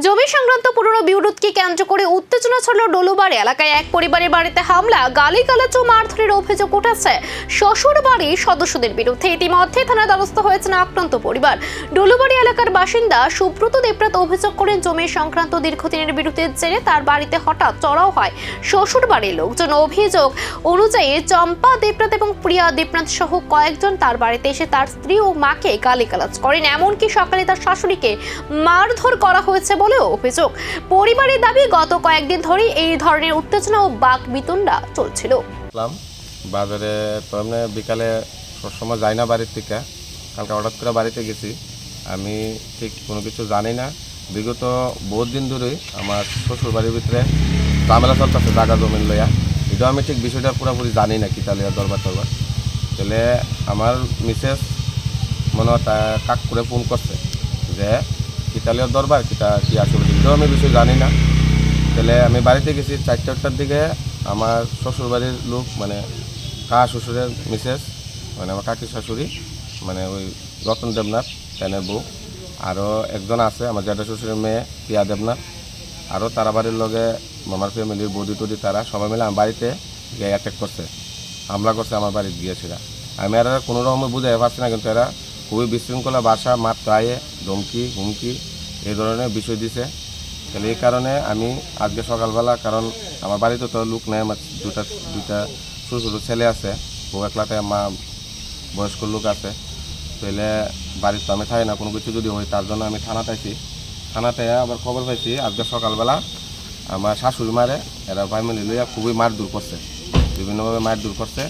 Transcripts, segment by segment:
জমি সংক্রান্ত পুরনো বিরোধকে কেন্দ্র করে উত্তেজনা ছড়ল ডলুবাড়ি এলাকায়। এক পরিবারের বাড়িতে হামলা, গালিগালাজ ও মারধরের অভিযোগ উঠেছে শ্বশুর বাড়ির সদস্যদের বিরুদ্ধে। ইতিমধ্যে থানার দ্বারস্থ হয়েছেন আক্রান্ত পরিবার। ডলুবাড়ি এলাকার বাসিন্দা সুব্রত দেবরাত অভিযোগ করেন, জমি সংক্রান্ত দীর্ঘদিনের বিরোধের জেরে তার বাড়িতে হঠাৎ চড়াও হয় শ্বশুর বাড়ির লোকজন। অভিযোগ অনুযায়ী চম্পা দেবরাত এবং প্রিয়া দেবনাথ সহ কয়েকজন তার বাড়িতে এসে তার স্ত্রী ও মাকে গালিগালাজ করেন। এমনকি সকালে তার শাশুড়িকে মারধর করা হয়েছে বলেও অভিযোগ। পরিবারের দাবি, গত কয়েকদিন ধরেই এই ধরনের উত্তেজনা ও বাকবিতণ্ডা চলছিল। বাজারে তো এমনি বিকালে সবসময় যাই না বাড়ির থেকে, কালকে হঠাৎ করে বাড়িতে গেছি। আমি ঠিক কোনো কিছু জানি না। বিগত বহুত দিন ধরেই আমার শ্বশুর বাড়ির ভিতরে ঝামেলা চলতেছে জায়গা জমিন লইয়া। এটা আমি ঠিক বিষয়টা পুরোপুরি জানি না, কিতালিয়া দরবার টরবার। তাহলে আমার মিসেস মনে হয় কাক করে ফোন করছে যে কিতালিয়ার দরবার কিতা কি আসলে, এটাও আমি বিষয় জানি না। তাহলে আমি বাড়িতে গেছি 4টার দিকে। আমার শ্বশুর বাড়ির লোক মানে শ্বশুরের মিসেস মানে আমার কাকি শাশুড়ি মানে ওই রতন দেবনাথ তেনের বউ, আরও একজন আছে আমার জ্যাঠা শ্বশুরের মেয়ে প্রিয়া দেবনাথ, আরও তারা বাড়ির লগে আমার ফ্যামিলির বৌদি টদি, তারা সবাই মিলে আমার বাড়িতে গিয়ে অ্যাটাক করছে, হামলা করছে আমার বাড়িতে গিয়েছিল। আমি এরা কোনো রকমে বুঝাই পারছি না, কিন্তু এরা খুবই বিশৃঙ্খলা ভাষা, মাত গায়ে ধমকি হুমকি এই ধরনের বিষয় দিছে। তাহলে এই কারণে আমি আজকে সকালবেলা, কারণ আমার বাড়িতে তো লোক নেই, আমার দুইটা ছোটো ছোটো ছেলে আছে, বউ একলাতে মা বয়স্ক লোক আছে। তাহলে বাড়িতে তো আমি থাকি না, কোনো কিছু যদি হয় তার জন্য আমি থানাতে আইছি। থানাতে আবার খবর পাইছি আজকে সকালবেলা আমার শাশুড়ি মারে এরা ফ্যামিলি লইয়া খুবই মারধর করছে, বিভিন্নভাবে মারধর করছে।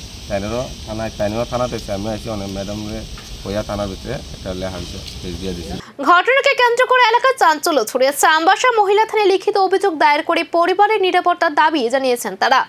তাইনেরও থানাতে এসে আমি আইছি, অনেক ম্যাডামরে হইয়া থানার ভিতরে একটা লেখা দিয়ে দিচ্ছি। ঘটনাকে কেন্দ্র করে এলাকায় চাঞ্চল্য ছড়িয়েছে। আমবাসা মহিলা থানায় লিখিত অভিযোগ দায়ের করে পরিবারের নিরাপত্তার দাবি জানিয়েছেন তারা।